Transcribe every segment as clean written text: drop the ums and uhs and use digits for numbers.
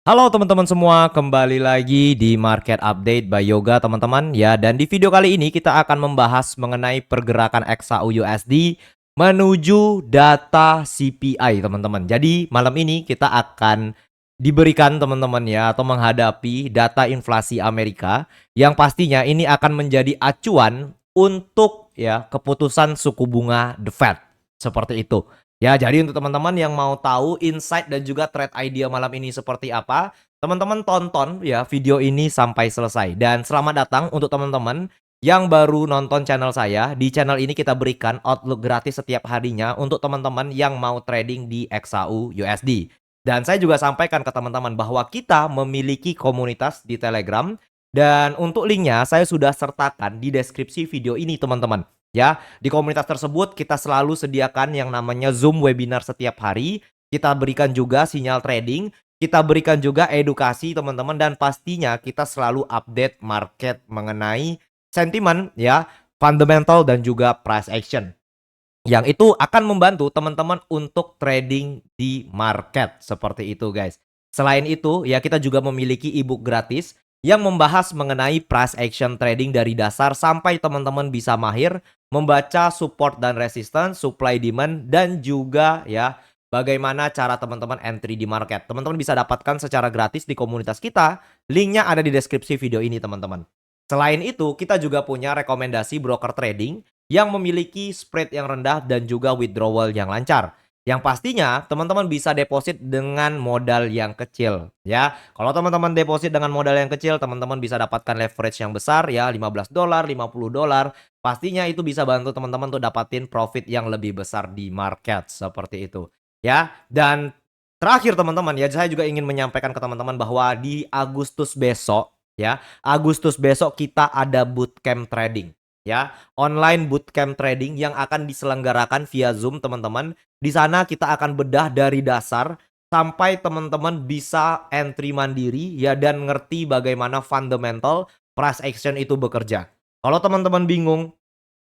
Halo teman-teman semua, kembali lagi di Market Update by Yoga teman-teman ya. Dan di video kali ini kita akan membahas mengenai pergerakan XAU USD menuju data CPI teman-teman. Jadi malam ini kita akan diberikan teman-teman ya atau menghadapi data inflasi Amerika yang pastinya ini akan menjadi acuan untuk ya keputusan suku bunga The Fed. Seperti itu. Ya, jadi untuk teman-teman yang mau tahu insight dan juga trade idea malam ini seperti apa, teman-teman tonton ya video ini sampai selesai. Dan selamat datang untuk teman-teman yang baru nonton channel saya. Di channel ini kita berikan outlook gratis setiap harinya untuk teman-teman yang mau trading di XAU USD. Dan saya juga sampaikan ke teman-teman bahwa kita memiliki komunitas di Telegram dan untuk linknya saya sudah sertakan di deskripsi video ini teman-teman. Ya, di komunitas tersebut kita selalu sediakan yang namanya Zoom webinar setiap hari. Kita berikan juga sinyal trading, kita berikan juga edukasi teman-teman dan pastinya kita selalu update market mengenai sentimen ya, fundamental dan juga price action. Yang itu akan membantu teman-teman untuk trading di market, seperti itu guys. Selain itu, ya kita juga memiliki ebook gratis yang membahas mengenai price action trading dari dasar sampai teman-teman bisa mahir membaca support dan resistance, supply demand dan juga ya bagaimana cara teman-teman entry di market. Teman-teman bisa dapatkan secara gratis di komunitas kita. Linknya ada di deskripsi video ini teman-teman. Selain itu, kita juga punya rekomendasi broker trading yang memiliki spread yang rendah dan juga withdrawal yang lancar. Yang pastinya teman-teman bisa deposit dengan modal yang kecil ya. Kalau teman-teman deposit dengan modal yang kecil, teman-teman bisa dapatkan leverage yang besar ya, $15, $50. Pastinya itu bisa bantu teman-teman untuk dapatin profit yang lebih besar di market seperti itu. Ya, dan terakhir teman-teman ya, saya juga ingin menyampaikan ke teman-teman bahwa di Agustus besok ya, Agustus besok kita ada bootcamp trading ya, online bootcamp trading yang akan diselenggarakan via Zoom teman-teman. Di sana kita akan bedah dari dasar sampai teman-teman bisa entry mandiri ya dan ngerti bagaimana fundamental price action itu bekerja. Kalau teman-teman bingung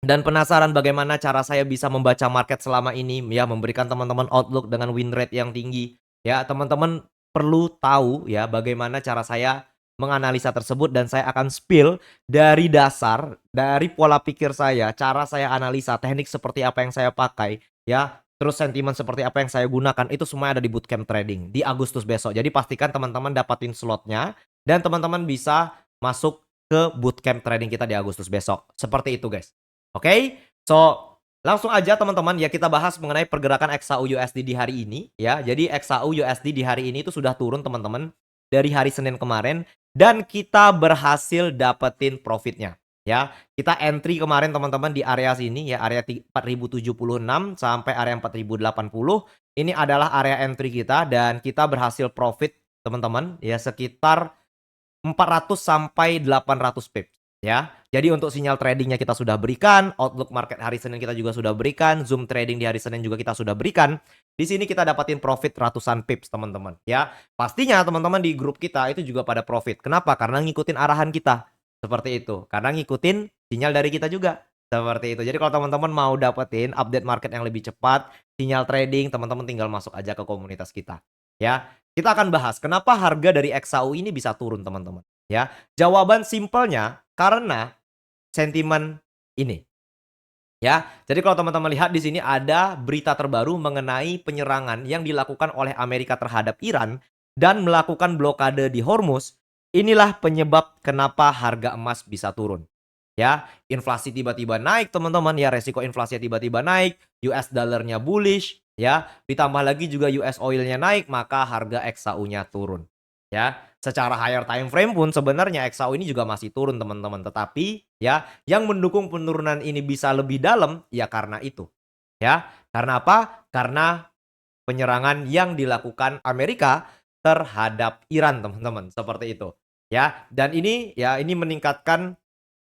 dan penasaran bagaimana cara saya bisa membaca market selama ini ya, memberikan teman-teman outlook dengan win rate yang tinggi. Ya, teman-teman perlu tahu ya bagaimana cara saya menganalisa tersebut dan saya akan spill dari dasar, dari pola pikir saya, cara saya analisa, teknik seperti apa yang saya pakai ya, terus sentimen seperti apa yang saya gunakan itu semua ada di bootcamp trading di Agustus besok. Jadi pastikan teman-teman dapatin slotnya dan teman-teman bisa masuk ke bootcamp trading kita di Agustus besok. Seperti itu, guys. Oke, so langsung aja teman-teman ya kita bahas mengenai pergerakan XAU USD di hari ini ya. Jadi XAU USD di hari ini itu sudah turun teman-teman dari hari Senin kemarin dan kita berhasil dapetin profitnya ya. Kita entry kemarin teman-teman di area sini ya, area 4076 sampai area 4080. Ini adalah area entry kita dan kita berhasil profit teman-teman ya sekitar 400 sampai 800 pips ya. Jadi untuk sinyal tradingnya kita sudah berikan, outlook market hari Senin kita juga sudah berikan, Zoom trading di hari Senin juga kita sudah berikan. Di sini kita dapatin profit ratusan pips teman-teman ya. Pastinya teman-teman di grup kita itu juga pada profit. Kenapa? Karena ngikutin arahan kita. Seperti itu. Karena ngikutin sinyal dari kita juga. Seperti itu. Jadi kalau teman-teman mau dapetin update market yang lebih cepat, sinyal trading, teman-teman tinggal masuk aja ke komunitas kita. Ya, kita akan bahas kenapa harga dari XAU ini bisa turun teman-teman. Ya, jawaban simpelnya karena sentimen ini. Ya, jadi kalau teman-teman lihat di sini ada berita terbaru mengenai penyerangan yang dilakukan oleh Amerika terhadap Iran dan melakukan blokade di Hormuz. Inilah penyebab kenapa harga emas bisa turun. Ya, inflasi tiba-tiba naik teman-teman ya, resiko inflasi tiba-tiba naik, US dollarnya bullish ya, ditambah lagi juga US oilnya naik, maka harga XAU-nya turun. Ya, secara higher time frame pun sebenarnya XAU ini juga masih turun teman-teman, tetapi ya yang mendukung penurunan ini bisa lebih dalam ya karena itu. Ya, karena apa? Karena penyerangan yang dilakukan Amerika terhadap Iran teman-teman, seperti itu. Ya, dan ini ya ini meningkatkan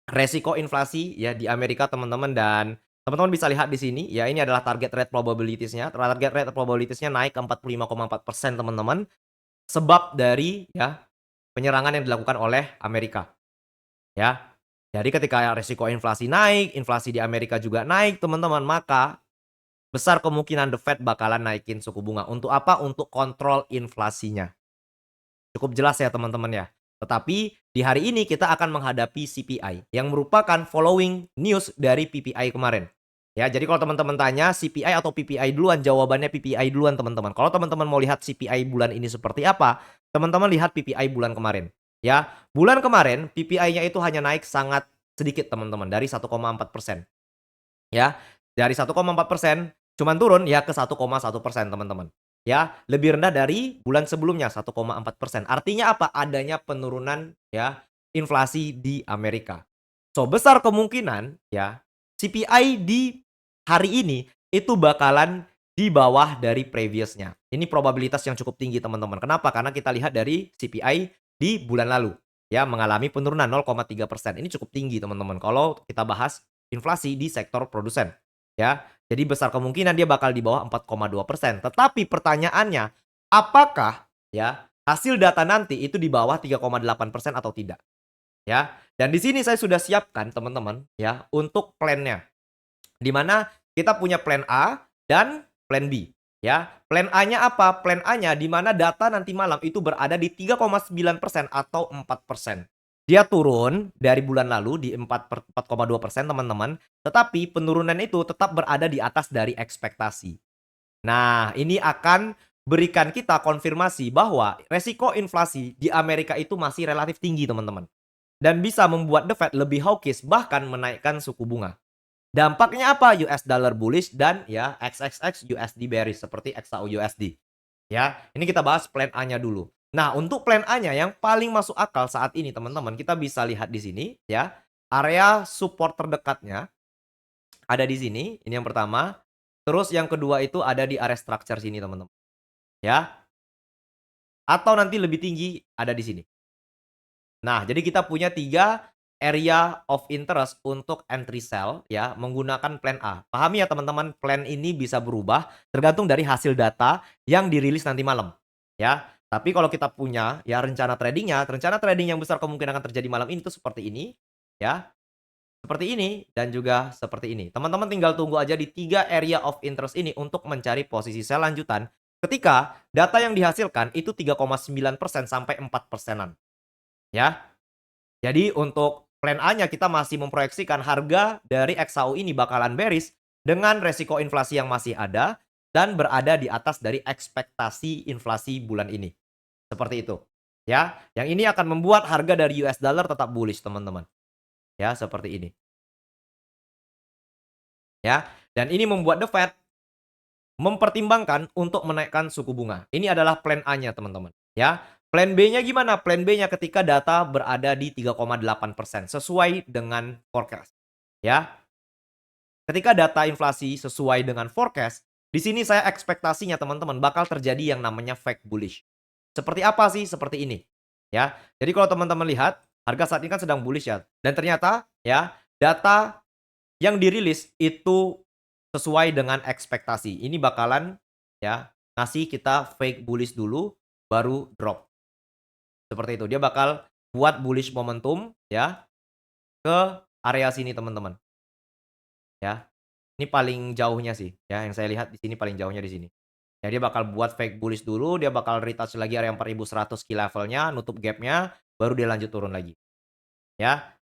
resiko inflasi ya di Amerika teman-teman dan teman-teman bisa lihat di sini ya ini adalah target rate probabilities-nya. Target rate probabilities-nya naik ke 45,4% teman-teman sebab dari ya penyerangan yang dilakukan oleh Amerika ya. Jadi ketika resiko inflasi naik, inflasi di Amerika juga naik teman-teman, maka besar kemungkinan The Fed bakalan naikin suku bunga. Untuk apa? Untuk kontrol inflasinya. Cukup jelas ya teman-teman ya. Tetapi di hari ini kita akan menghadapi CPI yang merupakan following news dari PPI kemarin. Ya, jadi kalau teman-teman tanya CPI atau PPI duluan, jawabannya PPI duluan teman-teman. Kalau teman-teman mau lihat CPI bulan ini seperti apa, teman-teman lihat PPI bulan kemarin. Ya, bulan kemarin PPI-nya itu hanya naik sangat sedikit teman-teman, dari 1,4%. Ya, dari 1,4% cuman turun ya ke 1,1% teman-teman. Ya, lebih rendah dari bulan sebelumnya 1,4%. Artinya apa? Adanya penurunan ya inflasi di Amerika. So, besar kemungkinan ya CPI di hari ini itu bakalan di bawah dari previousnya. Ini probabilitas yang cukup tinggi teman-teman. Kenapa? Karena kita lihat dari CPI di bulan lalu ya mengalami penurunan 0,3%. Ini cukup tinggi teman-teman. Kalau kita bahas inflasi di sektor produsen ya. Jadi besar kemungkinan dia bakal di bawah 4,2%. Tetapi pertanyaannya, apakah ya hasil data nanti itu di bawah 3,8% atau tidak? Ya. Dan di sini saya sudah siapkan teman-teman ya untuk plannya. Di mana kita punya plan A dan plan B. Ya, plan A-nya apa? Plan A-nya di mana data nanti malam itu berada di 3,9% atau 4%. Dia turun dari bulan lalu di 4,2% teman-teman, tetapi penurunan itu tetap berada di atas dari ekspektasi. Nah, ini akan berikan kita konfirmasi bahwa resiko inflasi di Amerika itu masih relatif tinggi teman-teman. Dan bisa membuat The Fed lebih hawkish bahkan menaikkan suku bunga. Dampaknya apa? US dollar bullish dan ya XXX USD bearish seperti XAU USD. Ya, ini kita bahas plan A-nya dulu. Nah, untuk plan A-nya yang paling masuk akal saat ini teman-teman, kita bisa lihat di sini ya. Area support terdekatnya ada di sini, ini yang pertama. Terus yang kedua itu ada di area structure sini teman-teman. Ya, atau nanti lebih tinggi ada di sini. Nah, jadi kita punya 3 area of interest untuk entry sell ya, menggunakan plan A. Pahami ya teman-teman, plan ini bisa berubah tergantung dari hasil data yang dirilis nanti malam, ya. Tapi kalau kita punya ya rencana trading yang besar kemungkinan akan terjadi malam ini tuh seperti ini, ya. Seperti ini dan juga seperti ini. Teman-teman tinggal tunggu aja di 3 area of interest ini untuk mencari posisi sell lanjutan ketika data yang dihasilkan itu 3,9% sampai 4%-an, ya. Jadi untuk plan A-nya kita masih memproyeksikan harga dari XAU ini bakalan bearish dengan resiko inflasi yang masih ada dan berada di atas dari ekspektasi inflasi bulan ini. Seperti itu. Ya, yang ini akan membuat harga dari US dollar tetap bullish, teman-teman. Ya, seperti ini. Ya, dan ini membuat The Fed mempertimbangkan untuk menaikkan suku bunga. Ini adalah plan A-nya, teman-teman. Ya, plan B-nya gimana? Plan B-nya ketika data berada di 3,8% sesuai dengan forecast. Ya, ketika data inflasi sesuai dengan forecast, di sini saya ekspektasinya teman-teman bakal terjadi yang namanya fake bullish. Seperti apa sih? Seperti ini. Ya. Jadi kalau teman-teman lihat, harga saat ini kan sedang bullish ya. Dan ternyata ya, data yang dirilis itu sesuai dengan ekspektasi. Ini bakalan ya ngasih kita fake bullish dulu baru drop. Seperti itu. Dia bakal buat bullish momentum ya ke area sini teman-teman. Ya. Ini paling jauhnya sih ya yang saya lihat di sini paling jauhnya di sini. Ya dia bakal buat fake bullish dulu, dia bakal retouch lagi area 4.100 key levelnya, nutup gapnya, baru dia lanjut turun lagi. Ya.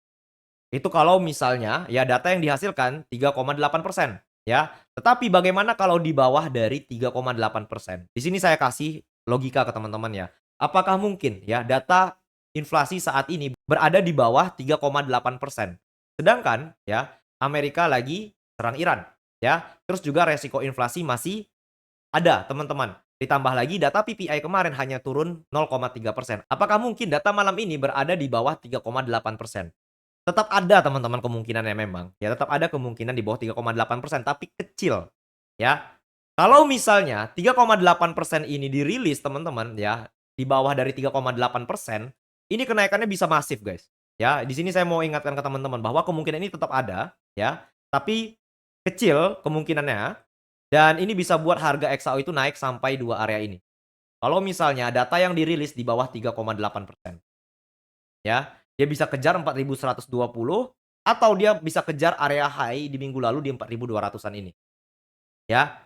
Itu kalau misalnya ya data yang dihasilkan 3,8% ya. Tetapi bagaimana kalau di bawah dari 3,8%? Di sini saya kasih logika ke teman-teman ya. Apakah mungkin ya data inflasi saat ini berada di bawah 3,8%? Sedangkan ya Amerika lagi serang Iran ya. Terus juga resiko inflasi masih ada teman-teman. Ditambah lagi data PPI kemarin hanya turun 0,3%. Apakah mungkin data malam ini berada di bawah 3,8%? Tetap ada teman-teman kemungkinannya memang, ya tetap ada kemungkinan di bawah 3,8% tapi kecil, ya. Kalau misalnya 3,8% ini dirilis teman-teman ya, di bawah dari 3,8%, ini kenaikannya bisa masif guys. Ya, di sini saya mau ingatkan ke teman-teman bahwa kemungkinan ini tetap ada, ya, tapi kecil kemungkinannya dan ini bisa buat harga XAU itu naik sampai 2 area ini. Kalau misalnya data yang dirilis di bawah 3,8%. Ya, dia bisa kejar 4.120 atau dia bisa kejar area high di minggu lalu di 4.200-an ini, ya.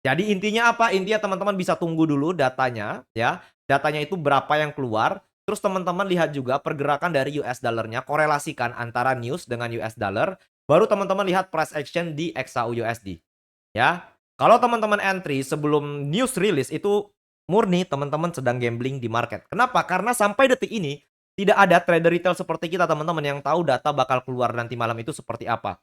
Jadi intinya apa? Intinya teman-teman bisa tunggu dulu datanya, ya. datanya itu berapa yang keluar, terus teman-teman lihat juga pergerakan dari US dollar-nya, korelasikan antara news dengan US dollar, baru teman-teman lihat price action di XAU USD, ya. Kalau teman-teman entry sebelum news rilis itu murni teman-teman sedang gambling di market. Kenapa? Karena sampai detik ini tidak ada trader retail seperti kita teman-teman yang tahu data bakal keluar nanti malam itu seperti apa.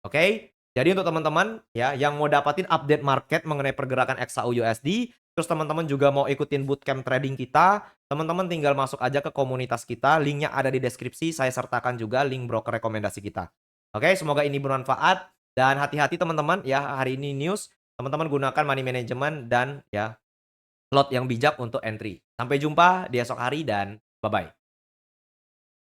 Oke? Jadi untuk teman-teman ya yang mau dapatin update market mengenai pergerakan XAU USD, terus teman-teman juga mau ikutin bootcamp trading kita, teman-teman tinggal masuk aja ke komunitas kita, linknya ada di deskripsi, saya sertakan juga link broker rekomendasi kita. Oke, semoga ini bermanfaat dan hati-hati teman-teman ya hari ini news, teman-teman gunakan money management dan ya lot yang bijak untuk entry. Sampai jumpa di esok hari dan bye-bye.